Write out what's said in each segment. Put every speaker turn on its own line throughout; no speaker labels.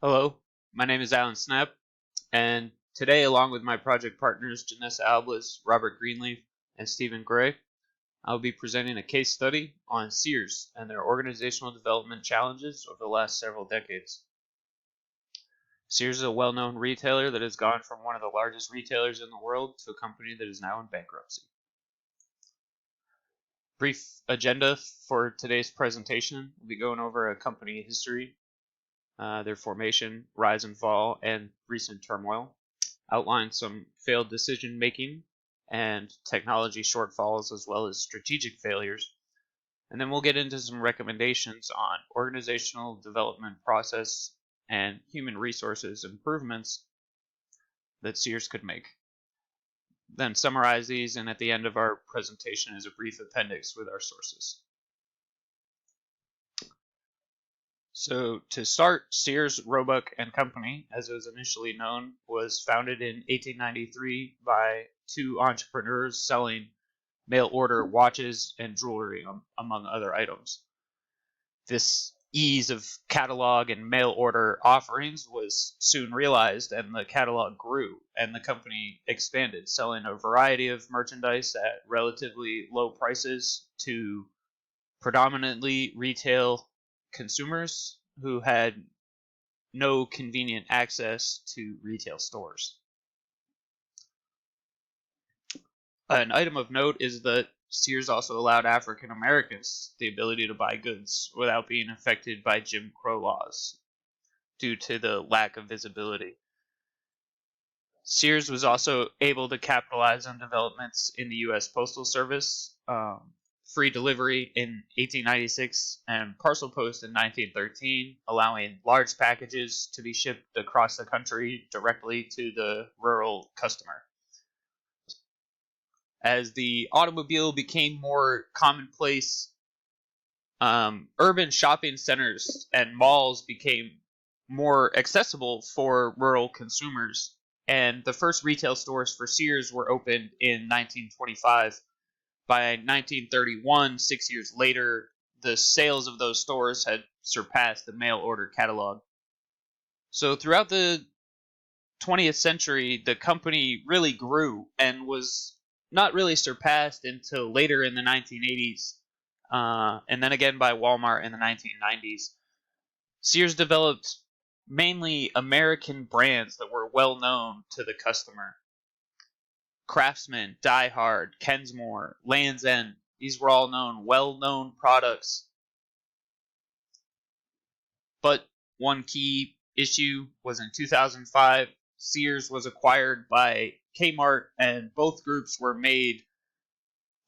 Hello, my name is Alan Snapp, and today, along with my project partners Jenessa, Robert Greenleaf, and Stephen Gray, I'll be presenting a case study on Sears and their organizational development challenges over the last several decades. Sears is a well-known retailer that has gone from one of the largest retailers in the world to a company that is now in bankruptcy. Brief agenda for today's presentation. We'll be going over a company history, their formation, rise and fall, and recent turmoil. Outline some failed decision making and technology shortfalls as well as strategic failures. And then we'll get into some recommendations on organizational development process and human resources improvements that Sears could make. Then summarize these, and at the end of our presentation is a brief appendix with our sources. So to start, Sears, Roebuck and Company, as it was initially known, was founded in 1893 by two entrepreneurs selling mail order watches and jewelry, among other items. This ease of catalog and mail order offerings was soon realized, and the catalog grew, and the company expanded, selling a variety of merchandise at relatively low prices to predominantly retail consumers who had no convenient access to retail stores. An item of note is that Sears also allowed African Americans the ability to buy goods without being affected by Jim Crow laws due to the lack of visibility. Sears was also able to capitalize on developments in the U.S. Postal Service, free delivery in 1896, and parcel post in 1913, allowing large packages to be shipped across the country directly to the rural customer. As the automobile became more commonplace, urban shopping centers and malls became more accessible for rural consumers, and the first retail stores for Sears were opened in 1925. By 1931, 6 years later, the sales of those stores had surpassed the mail order catalog. So throughout the 20th century, the company really grew and was not really surpassed until later in the 1980s, and then again by Walmart in the 1990s. Sears developed mainly American brands that were well known to the customer. Craftsman, Die Hard, Kensmore, Land's End. These were all well-known products. But one key issue was in 2005, Sears was acquired by Kmart, and both groups were made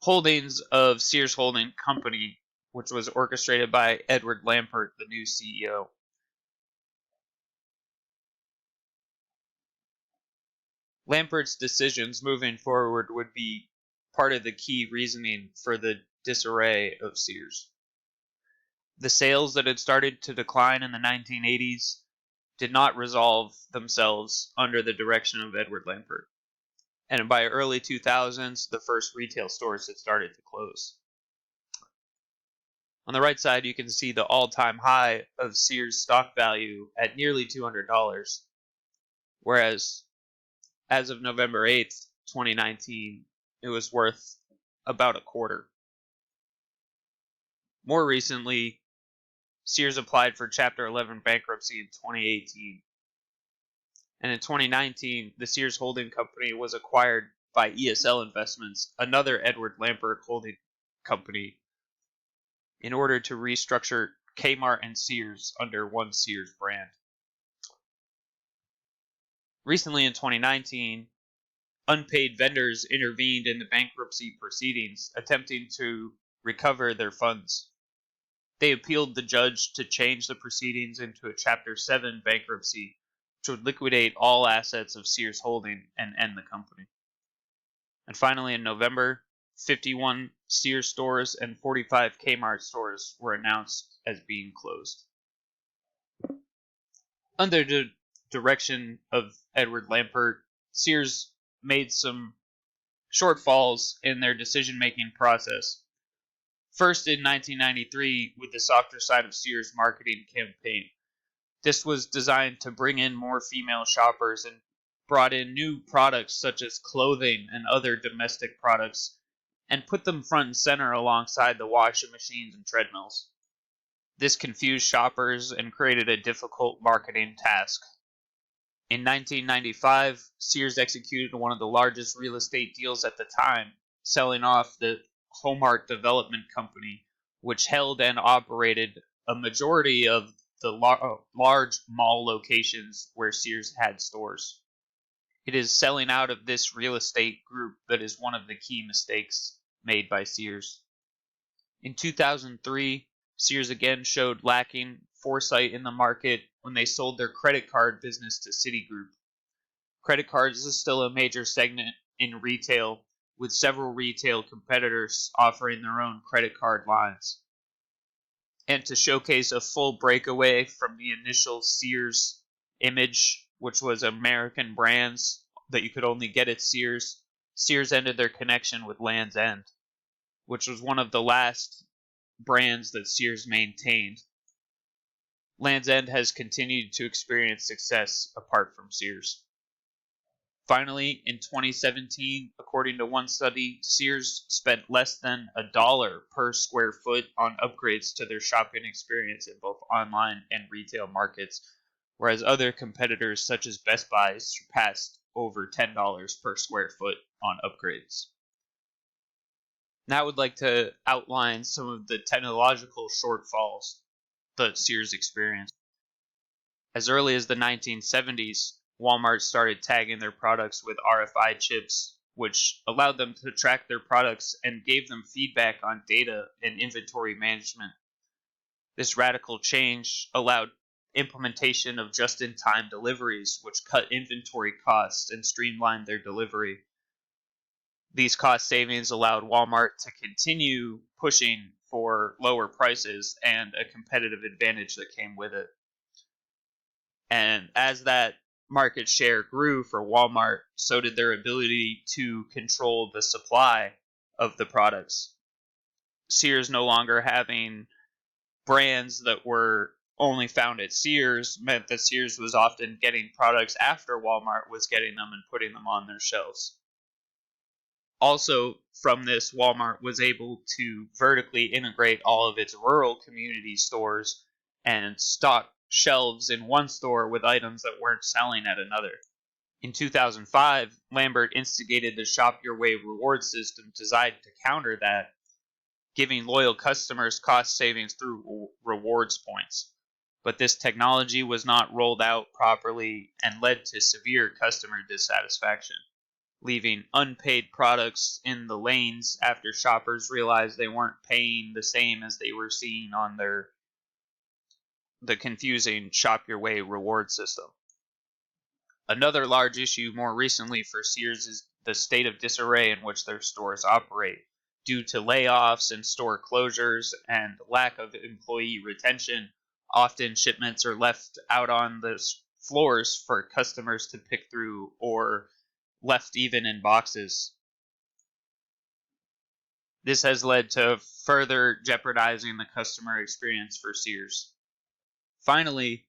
holdings of Sears Holding Company, which was orchestrated by Edward Lampert, the new CEO. Lampert's decisions moving forward would be part of the key reasoning for the disarray of Sears. The sales that had started to decline in the 1980s did not resolve themselves under the direction of Edward Lampert. And by early 2000s, the first retail stores had started to close. On the right side, you can see the all-time high of Sears stock value at nearly $200, whereas as of November 8th, 2019, it was worth about a quarter. More recently, Sears applied for Chapter 11 bankruptcy in 2018. And in 2019, the Sears Holding Company was acquired by ESL Investments, another Edward Lampert holding company, in order to restructure Kmart and Sears under one Sears brand. Recently in 2019, unpaid vendors intervened in the bankruptcy proceedings, attempting to recover their funds. They appealed the judge to change the proceedings into a Chapter 7 bankruptcy, which would liquidate all assets of Sears Holding and end the company. And finally, in November, 51 Sears stores and 45 Kmart stores were announced as being closed. Under the direction of Edward Lampert, Sears made some shortfalls in their decision-making process. First, in 1993, with the Softer Side of Sears marketing campaign, This was designed to bring in more female shoppers and brought in new products such as clothing and other domestic products and put them front and center alongside the washing machines and treadmills. This confused shoppers and created a difficult marketing task. In 1995, Sears executed one of the largest real estate deals at the time, selling off the Home Art Development Company, which held and operated a majority of the large mall locations where Sears had stores. It is selling out of this real estate group that is one of the key mistakes made by Sears. In 2003, Sears again showed lacking foresight in the market when they sold their credit card business to Citigroup. Credit cards is still a major segment in retail, with several retail competitors offering their own credit card lines. And to showcase a full breakaway from the initial Sears image, which was American brands that you could only get at Sears, Sears ended their connection with Land's End, which was one of the last brands that Sears maintained. Land's End has continued to experience success apart from Sears. Finally, in 2017, according to one study, Sears spent less than $1 per square foot on upgrades to their shopping experience in both online and retail markets, whereas other competitors such as Best Buy surpassed over $10 per square foot on upgrades. Now I would like to outline some of the technological shortfalls that Sears experienced. As early as the 1970s, Walmart started tagging their products with RFID chips, which allowed them to track their products and gave them feedback on data and inventory management. This radical change allowed implementation of just-in-time deliveries, which cut inventory costs and streamlined their delivery. These cost savings allowed Walmart to continue pushing for lower prices and a competitive advantage that came with it. And as that market share grew for Walmart, so did their ability to control the supply of the products. Sears no longer having brands that were only found at Sears meant that Sears was often getting products after Walmart was getting them and putting them on their shelves. Also, from this, Walmart was able to vertically integrate all of its rural community stores and stock shelves in one store with items that weren't selling at another. In 2005, Lambert instigated the Shop Your Way reward system designed to counter that, giving loyal customers cost savings through rewards points. But this technology was not rolled out properly and led to severe customer dissatisfaction, leaving unpaid products in the lanes after shoppers realized they weren't paying the same as they were seeing on the confusing Shop Your Way reward system. Another large issue more recently for Sears is the state of disarray in which their stores operate. Due to layoffs and store closures and lack of employee retention, often shipments are left out on the floors for customers to pick through or left even in boxes. This has led to further jeopardizing the customer experience for Sears. Finally,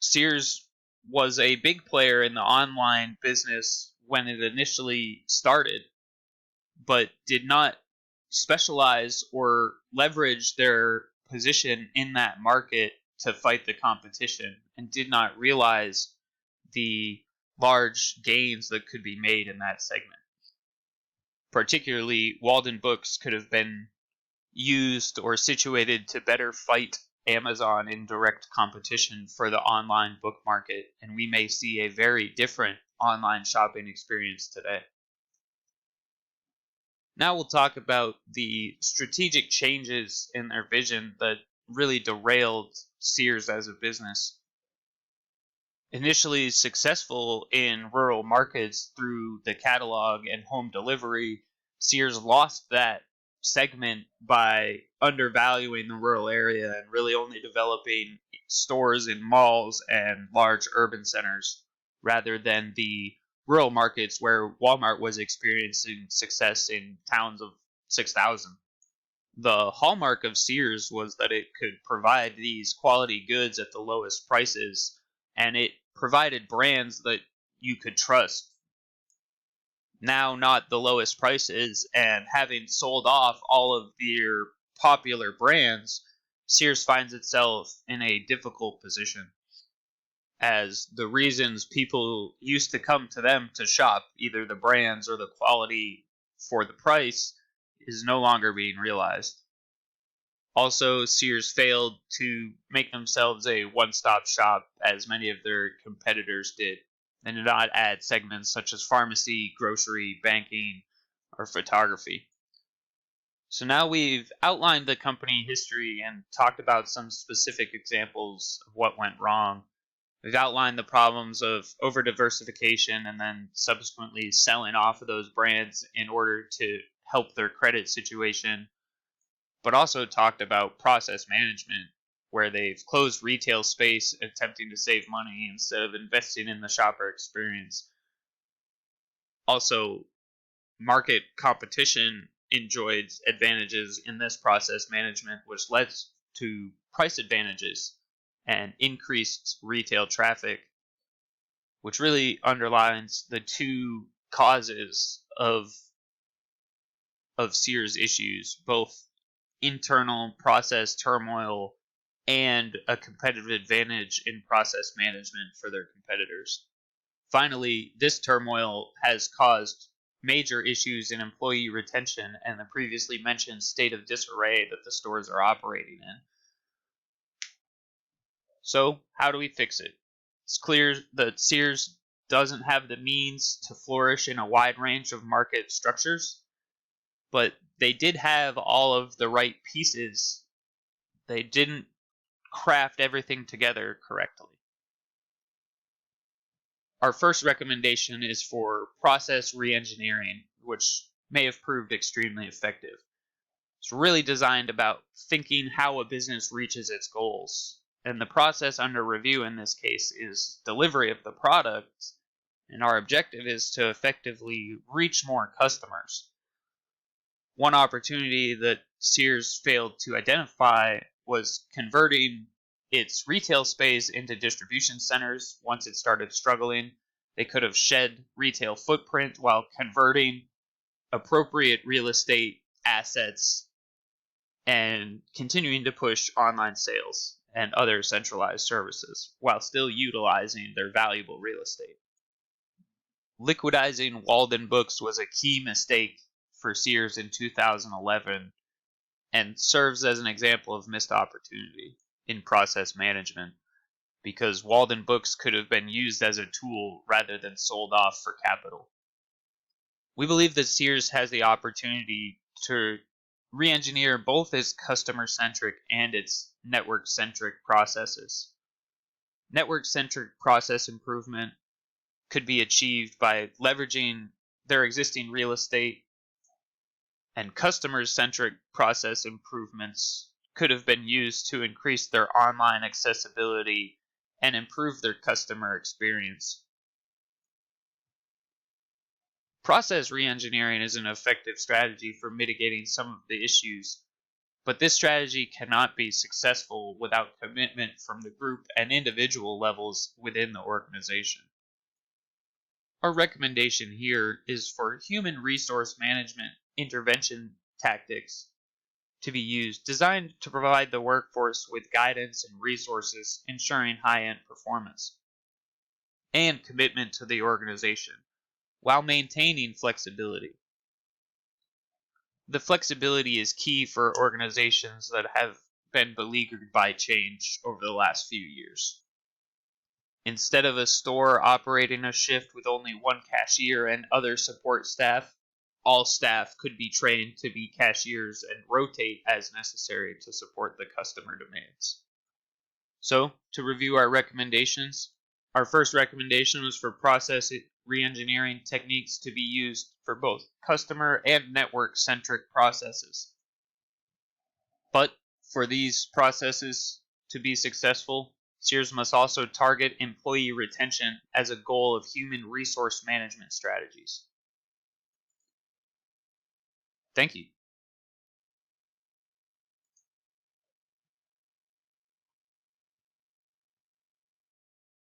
Sears was a big player in the online business when it initially started, but did not specialize or leverage their position in that market to fight the competition, and did not realize the large gains that could be made in that segment. Particularly, Walden Books could have been used or situated to better fight Amazon in direct competition for the online book market, and we may see a very different online shopping experience today. Now we'll talk about the strategic changes in their vision that really derailed Sears as a business. Initially successful in rural markets through the catalog and home delivery, Sears lost that segment by undervaluing the rural area and really only developing stores in malls and large urban centers rather than the rural markets where Walmart was experiencing success in towns of 6,000. The hallmark of Sears was that it could provide these quality goods at the lowest prices, and it provided brands that you could trust. Now, not the lowest prices, and having sold off all of their popular brands, Sears finds itself in a difficult position, as the reasons people used to come to them to shop, either the brands or the quality for the price, is no longer being realized. Also, Sears failed to make themselves a one-stop shop as many of their competitors did, and did not add segments such as pharmacy, grocery, banking, or photography. So now we've outlined the company history and talked about some specific examples of what went wrong. We've outlined the problems of over-diversification and then subsequently selling off of those brands in order to help their credit situation, but also talked about process management, where they've closed retail space attempting to save money instead of investing in the shopper experience. Also, market competition enjoyed advantages in this process management, which led to price advantages and increased retail traffic, which really underlines the two causes of Sears issues, both internal process turmoil and a competitive advantage in process management for their competitors. Finally, this turmoil has caused major issues in employee retention and the previously mentioned state of disarray that the stores are operating in. So, how do we fix it? It's clear that Sears doesn't have the means to flourish in a wide range of market structures, but they did have all of the right pieces. They didn't craft everything together correctly. Our first recommendation is for process reengineering, which may have proved extremely effective. It's really designed about thinking how a business reaches its goals. And the process under review in this case is delivery of the product, and our objective is to effectively reach more customers. One opportunity that Sears failed to identify was converting its retail space into distribution centers. Once it started struggling, they could have shed retail footprint while converting appropriate real estate assets and continuing to push online sales and other centralized services while still utilizing their valuable real estate. Liquidizing Walden Books was a key mistake for Sears in 2011 and serves as an example of missed opportunity in process management, because Walden Books could have been used as a tool rather than sold off for capital. We believe that Sears has the opportunity to re-engineer both its customer-centric and its network-centric processes. Network-centric process improvement could be achieved by leveraging their existing real estate, and customer-centric process improvements could have been used to increase their online accessibility and improve their customer experience. Process reengineering is an effective strategy for mitigating some of the issues, but this strategy cannot be successful without commitment from the group and individual levels within the organization. Our recommendation here is for human resource management intervention tactics to be used, designed to provide the workforce with guidance and resources ensuring high-end performance and commitment to the organization, while maintaining flexibility. The flexibility is key for organizations that have been beleaguered by change over the last few years. Instead of a store operating a shift with only one cashier and other support staff, all staff could be trained to be cashiers and rotate as necessary to support the customer demands. So, to review our recommendations, our first recommendation was for process reengineering techniques to be used for both customer and network-centric processes. But for these processes to be successful, Sears must also target employee retention as a goal of human resource management strategies. Thank you.